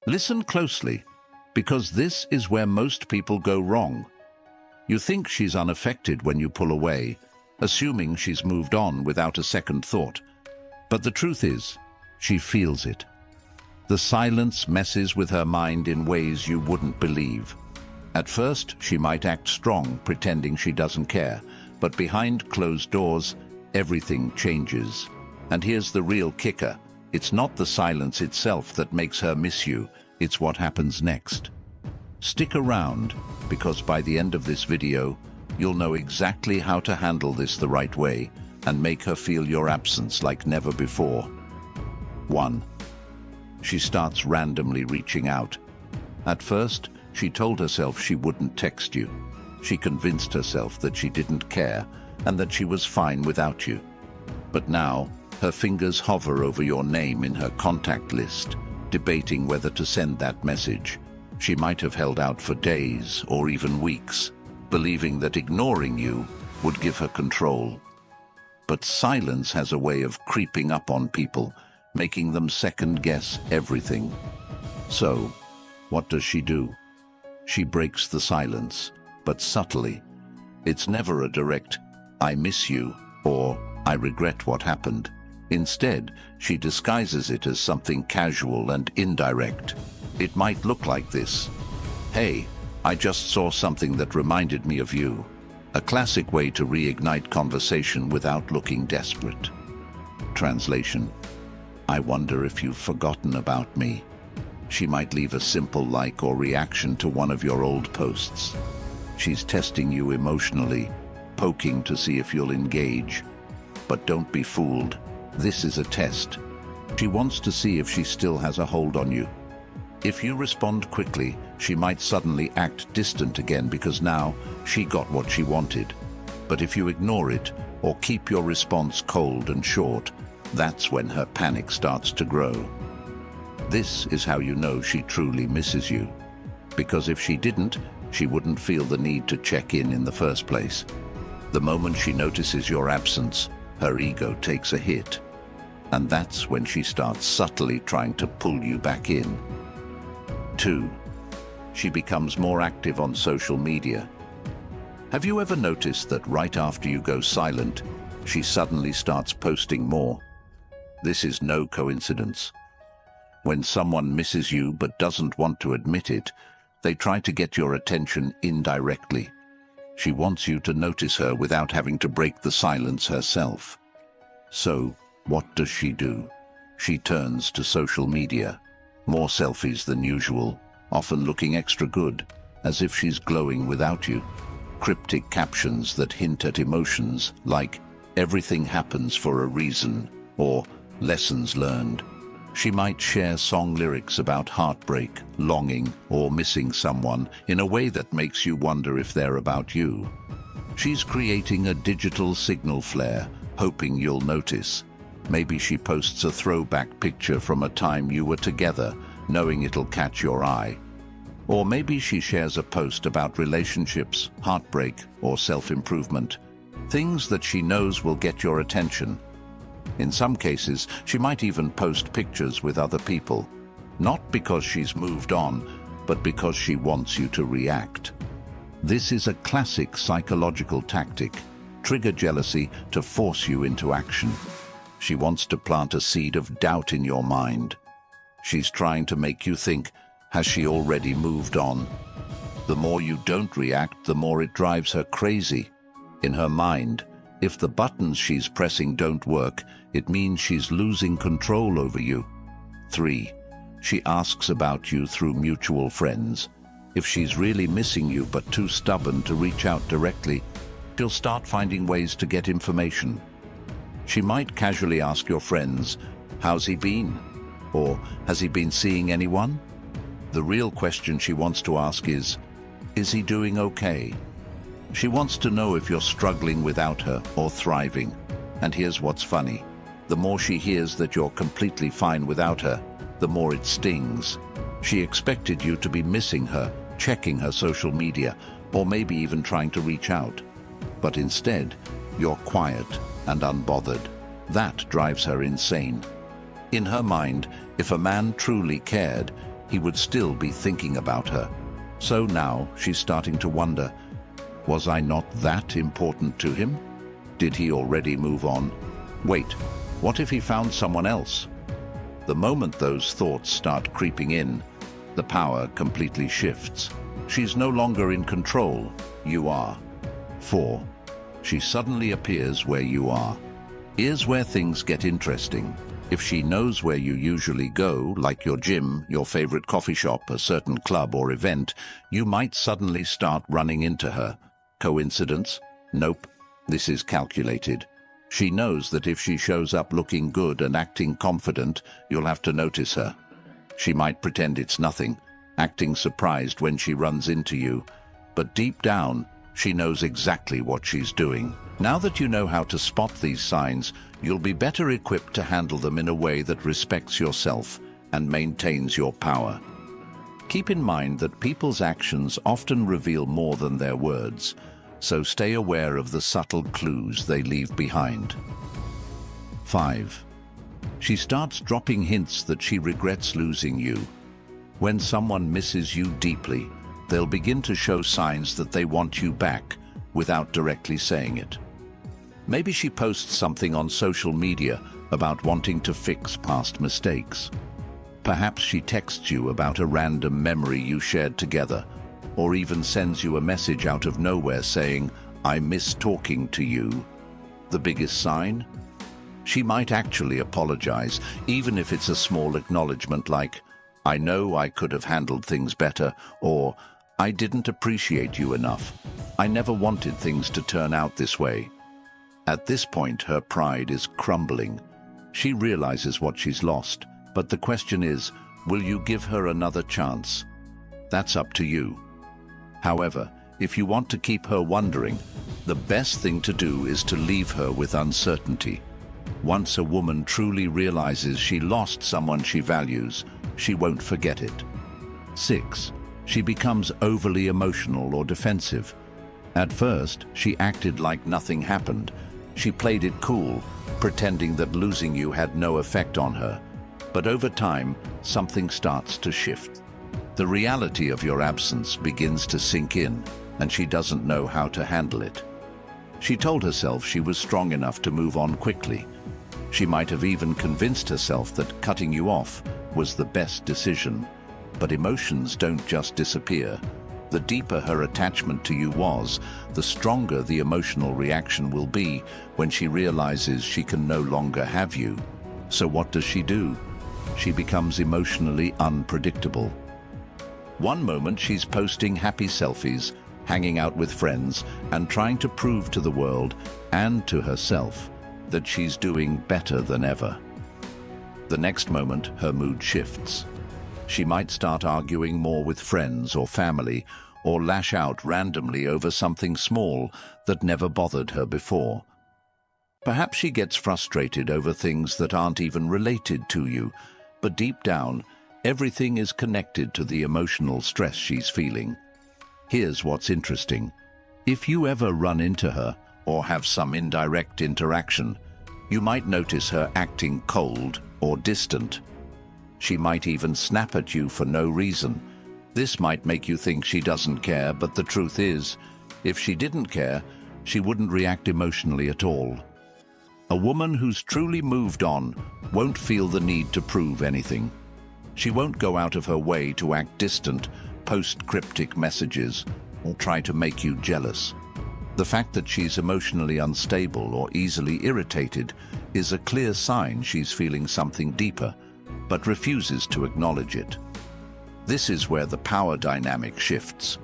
Listen closely, because this is where most people go wrong. You think she's unaffected when you pull away, assuming she's moved on without a second thought. But the truth is, she feels it. The silence messes with her mind in ways you wouldn't believe. At first, she might act strong, pretending she doesn't care, but behind closed doors, everything changes. And here's the real kicker. It's not the silence itself that makes her miss you, it's what happens next. Stick around, because by the end of this video, you'll know exactly how to handle this the right way and make her feel your absence like never before. 1. She starts randomly reaching out. At first, she told herself she wouldn't text you. She convinced herself that she didn't care and that she was fine without you. But now, her fingers hover over your name in her contact list, debating whether to send that message. She might have held out for days or even weeks, believing that ignoring you would give her control. But silence has a way of creeping up on people, making them second-guess everything. So, what does she do? She breaks the silence, but subtly. It's never a direct, "I miss you," or "I regret what happened." Instead, she disguises it as something casual and indirect. It might look like this: "Hey, I just saw something that reminded me of you." A classic way to reignite conversation without looking desperate. Translation: "I wonder if you've forgotten about me." She might leave a simple like or reaction to one of your old posts. She's testing you emotionally, poking to see if you'll engage. But don't be fooled. This is a test. She wants to see if she still has a hold on you. If you respond quickly, she might suddenly act distant again because now she got what she wanted. But if you ignore it or keep your response cold and short, that's when her panic starts to grow. This is how you know she truly misses you. Because if she didn't, she wouldn't feel the need to check in the first place. The moment she notices your absence, her ego takes a hit. And that's when she starts subtly trying to pull you back in. 2. She becomes more active on social media. Have you ever noticed that right after you go silent, she suddenly starts posting more? This is no coincidence. When someone misses you but doesn't want to admit it, they try to get your attention indirectly. She wants you to notice her without having to break the silence herself. So, what does she do? She turns to social media. More selfies than usual, often looking extra good, as if she's glowing without you. Cryptic captions that hint at emotions like, "Everything happens for a reason," or "Lessons learned." She might share song lyrics about heartbreak, longing, or missing someone in a way that makes you wonder if they're about you. She's creating a digital signal flare, hoping you'll notice. Maybe she posts a throwback picture from a time you were together, knowing it'll catch your eye. Or maybe she shares a post about relationships, heartbreak, or self-improvement. Things that she knows will get your attention. In some cases, she might even post pictures with other people. Not because she's moved on, but because she wants you to react. This is a classic psychological tactic. Trigger jealousy to force you into action. She wants to plant a seed of doubt in your mind. She's trying to make you think, has she already moved on? The more you don't react, the more it drives her crazy. In her mind, if the buttons she's pressing don't work, it means she's losing control over you. 3. She asks about you through mutual friends. If she's really missing you but too stubborn to reach out directly, she'll start finding ways to get information. She might casually ask your friends, "How's he been?" Or, "Has he been seeing anyone?" The real question she wants to ask is he doing okay? She wants to know if you're struggling without her or thriving. And here's what's funny. The more she hears that you're completely fine without her, the more it stings. She expected you to be missing her, checking her social media, or maybe even trying to reach out. But instead, you're quiet and unbothered. That drives her insane. In her mind, if a man truly cared, he would still be thinking about her. So now she's starting to wonder, was I not that important to him? Did he already move on? Wait, what if he found someone else? The moment those thoughts start creeping in, the power completely shifts. She's no longer in control, you are. 4. She suddenly appears where you are. Here's where things get interesting. If she knows where you usually go, like your gym, your favorite coffee shop, a certain club or event, you might suddenly start running into her. Coincidence? Nope. This is calculated. She knows that if she shows up looking good and acting confident, you'll have to notice her. She might pretend it's nothing, acting surprised when she runs into you. But deep down, she knows exactly what she's doing. Now that you know how to spot these signs, you'll be better equipped to handle them in a way that respects yourself and maintains your power. Keep in mind that people's actions often reveal more than their words, so stay aware of the subtle clues they leave behind. 5. She starts dropping hints that she regrets losing you. When someone misses you deeply, they'll begin to show signs that they want you back without directly saying it. Maybe she posts something on social media about wanting to fix past mistakes. Perhaps she texts you about a random memory you shared together, or even sends you a message out of nowhere saying, "I miss talking to you." The biggest sign? She might actually apologize, even if it's a small acknowledgement like, "I know I could have handled things better," or "I didn't appreciate you enough. I never wanted things to turn out this way." At this point, her pride is crumbling. She realizes what she's lost, but the question is, will you give her another chance? That's up to you. However, if you want to keep her wondering, the best thing to do is to leave her with uncertainty. Once a woman truly realizes she lost someone she values, she won't forget it. 6. She becomes overly emotional or defensive. At first, she acted like nothing happened. She played it cool, pretending that losing you had no effect on her. But over time, something starts to shift. The reality of your absence begins to sink in, and she doesn't know how to handle it. She told herself she was strong enough to move on quickly. She might have even convinced herself that cutting you off was the best decision. But emotions don't just disappear. The deeper her attachment to you was, the stronger the emotional reaction will be when she realizes she can no longer have you. So what does she do? She becomes emotionally unpredictable. One moment she's posting happy selfies, hanging out with friends, and trying to prove to the world and to herself that she's doing better than ever. The next moment, her mood shifts. She might start arguing more with friends or family, or lash out randomly over something small that never bothered her before. Perhaps she gets frustrated over things that aren't even related to you, but deep down, everything is connected to the emotional stress she's feeling. Here's what's interesting. If you ever run into her or have some indirect interaction, you might notice her acting cold or distant. She might even snap at you for no reason. This might make you think she doesn't care, but the truth is, if she didn't care, she wouldn't react emotionally at all. A woman who's truly moved on won't feel the need to prove anything. She won't go out of her way to act distant, post cryptic messages, or try to make you jealous. The fact that she's emotionally unstable or easily irritated is a clear sign she's feeling something deeper, but refuses to acknowledge it. This is where the power dynamic shifts.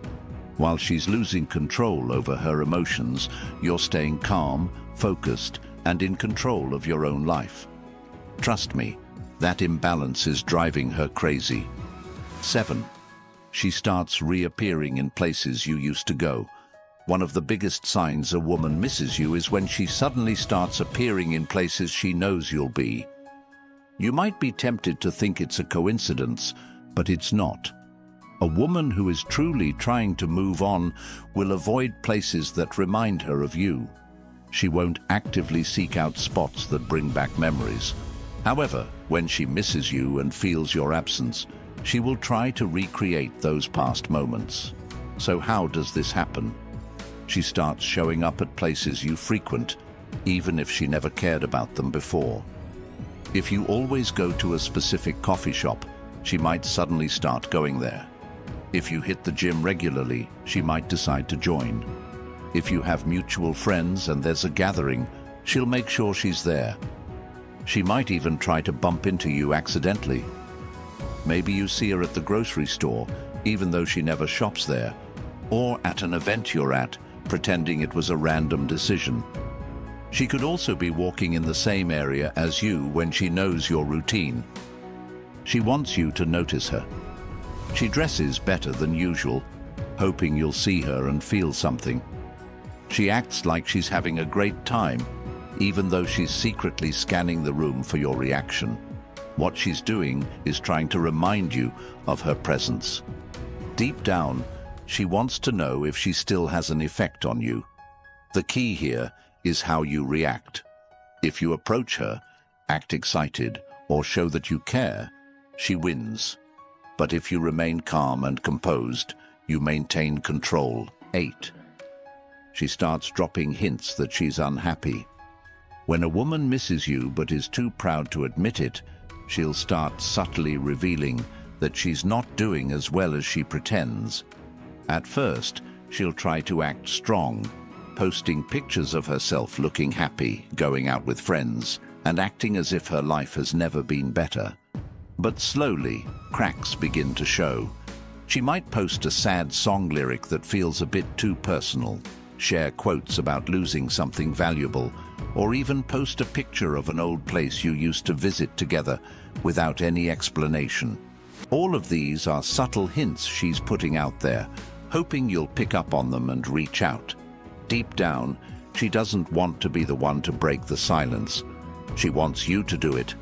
While she's losing control over her emotions, you're staying calm, focused, and in control of your own life. Trust me, that imbalance is driving her crazy. 7. She starts reappearing in places you used to go. One of the biggest signs a woman misses you is when she suddenly starts appearing in places she knows you'll be. You might be tempted to think it's a coincidence, but it's not. A woman who is truly trying to move on will avoid places that remind her of you. She won't actively seek out spots that bring back memories. However, when she misses you and feels your absence, She will try to recreate those past moments. So how does this happen? She starts showing up at places you frequent, even if she never cared about them before. If you always go to a specific coffee shop, she might suddenly start going there. If you hit the gym regularly, she might decide to join. If you have mutual friends and there's a gathering, she'll make sure she's there. She might even try to bump into you accidentally. Maybe you see her at the grocery store, even though she never shops there, or at an event you're at, pretending it was a random decision. She could also be walking in the same area as you when she knows your routine. She wants you to notice her. She dresses better than usual, hoping you'll see her and feel something. She acts like she's having a great time, even though she's secretly scanning the room for your reaction. What she's doing is trying to remind you of her presence. Deep down, she wants to know if she still has an effect on you. The key here is how you react. If you approach her, act excited, or show that you care, she wins. But if you remain calm and composed, you maintain control. 8. She starts dropping hints that she's unhappy. When a woman misses you but is too proud to admit it, she'll start subtly revealing that she's not doing as well as she pretends. At first, she'll try to act strong, posting pictures of herself looking happy, going out with friends, and acting as if her life has never been better. But slowly, cracks begin to show. She might post a sad song lyric that feels a bit too personal, share quotes about losing something valuable, or even post a picture of an old place you used to visit together without any explanation. All of these are subtle hints she's putting out there, hoping you'll pick up on them and reach out. Deep down, she doesn't want to be the one to break the silence. She wants you to do it,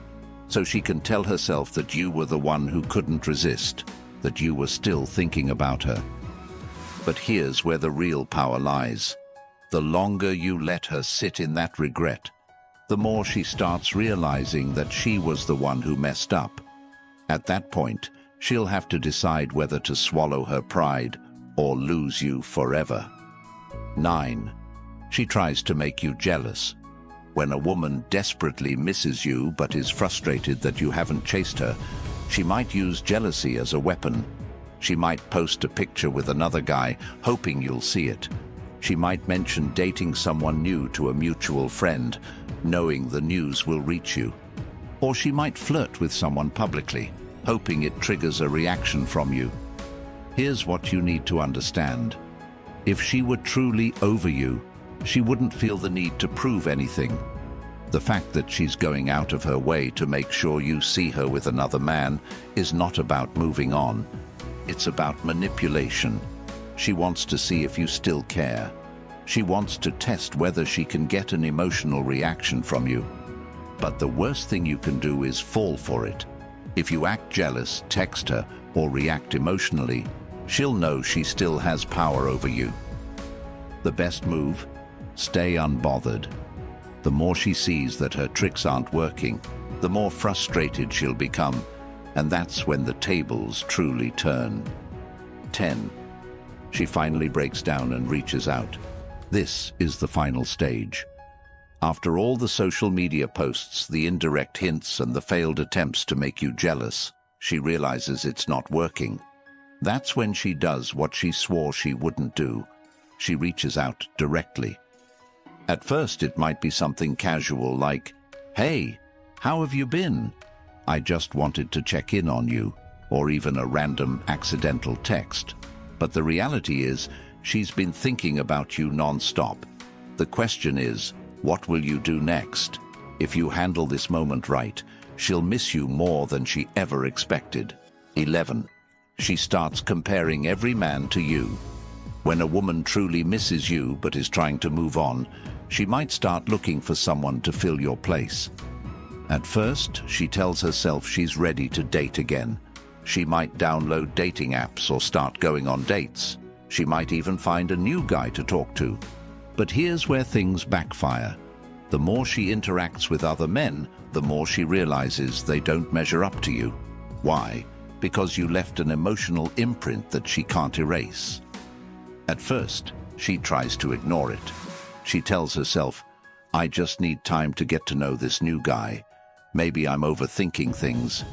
so she can tell herself that you were the one who couldn't resist, that you were still thinking about her. But here's where the real power lies. The longer you let her sit in that regret, the more she starts realizing that she was the one who messed up. At that point, she'll have to decide whether to swallow her pride or lose you forever. 9. She tries to make you jealous. When a woman desperately misses you but is frustrated that you haven't chased her, she might use jealousy as a weapon. She might post a picture with another guy, hoping you'll see it. She might mention dating someone new to a mutual friend, knowing the news will reach you. Or she might flirt with someone publicly, hoping it triggers a reaction from you. Here's what you need to understand. If she were truly over you, she wouldn't feel the need to prove anything. The fact that she's going out of her way to make sure you see her with another man is not about moving on. It's about manipulation. She wants to see if you still care. She wants to test whether she can get an emotional reaction from you. But the worst thing you can do is fall for it. If you act jealous, text her, or react emotionally, she'll know she still has power over you. The best move? Stay unbothered. The more she sees that her tricks aren't working, the more frustrated she'll become, and that's when the tables truly turn. 10. She finally breaks down and reaches out. This is the final stage. After all the social media posts, the indirect hints, and the failed attempts to make you jealous, she realizes it's not working. That's when she does what she swore she wouldn't do. She reaches out directly. At first, it might be something casual like, "Hey, how have you been? I just wanted to check in on you," or even a random accidental text. But the reality is, she's been thinking about you non-stop. The question is, what will you do next? If you handle this moment right, she'll miss you more than she ever expected. 11. She starts comparing every man to you. When a woman truly misses you but is trying to move on, she might start looking for someone to fill your place. At first, she tells herself she's ready to date again. She might download dating apps or start going on dates. She might even find a new guy to talk to. But here's where things backfire. The more she interacts with other men, the more she realizes they don't measure up to you. Why? because you left an emotional imprint that she can't erase. At first, she tries to ignore it. She tells herself, I just need time to get to know this new guy. Maybe I'm overthinking things.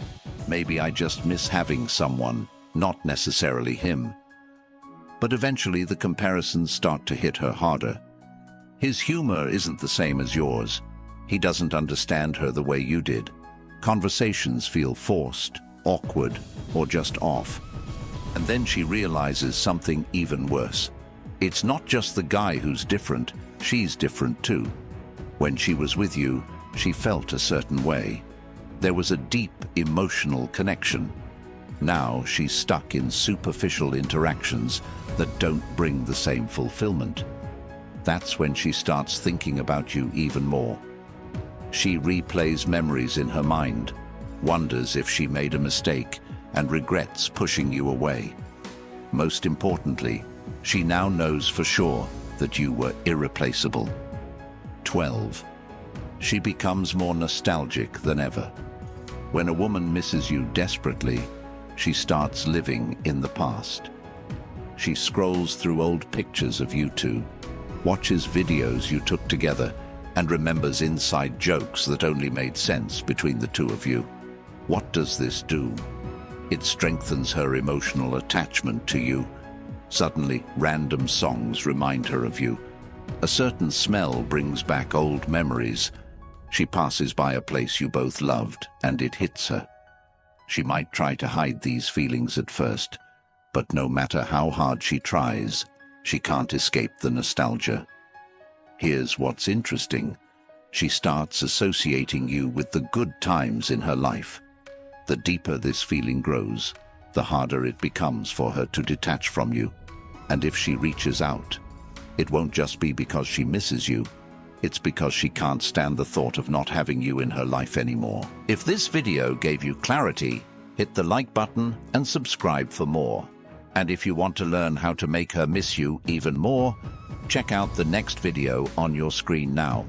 Maybe I just miss having someone, not necessarily him. But eventually the comparisons start to hit her harder. His humor isn't the same as yours. He doesn't understand her the way you did. Conversations feel forced, awkward, or just off. And then she realizes something even worse. It's not just the guy who's different, she's different too. When she was with you, she felt a certain way. There was a deep emotional connection. Now she's stuck in superficial interactions that don't bring the same fulfillment. That's when she starts thinking about you even more. She replays memories in her mind, wonders if she made a mistake, and regrets pushing you away. Most importantly, she now knows for sure that you were irreplaceable. 12. She becomes more nostalgic than ever. When a woman misses you desperately, she starts living in the past. She scrolls through old pictures of you two, watches videos you took together, and remembers inside jokes that only made sense between the two of you. What does this do? It strengthens her emotional attachment to you. Suddenly, random songs remind her of you. A certain smell brings back old memories. She passes by a place you both loved, and it hits her. She might try to hide these feelings at first, but no matter how hard she tries, she can't escape the nostalgia. Here's what's interesting. She starts associating you with the good times in her life. The deeper this feeling grows, the harder it becomes for her to detach from you. And if she reaches out, it won't just be because she misses you. It's because she can't stand the thought of not having you in her life anymore. If this video gave you clarity, hit the like button and subscribe for more. And if you want to learn how to make her miss you even more, check out the next video on your screen now.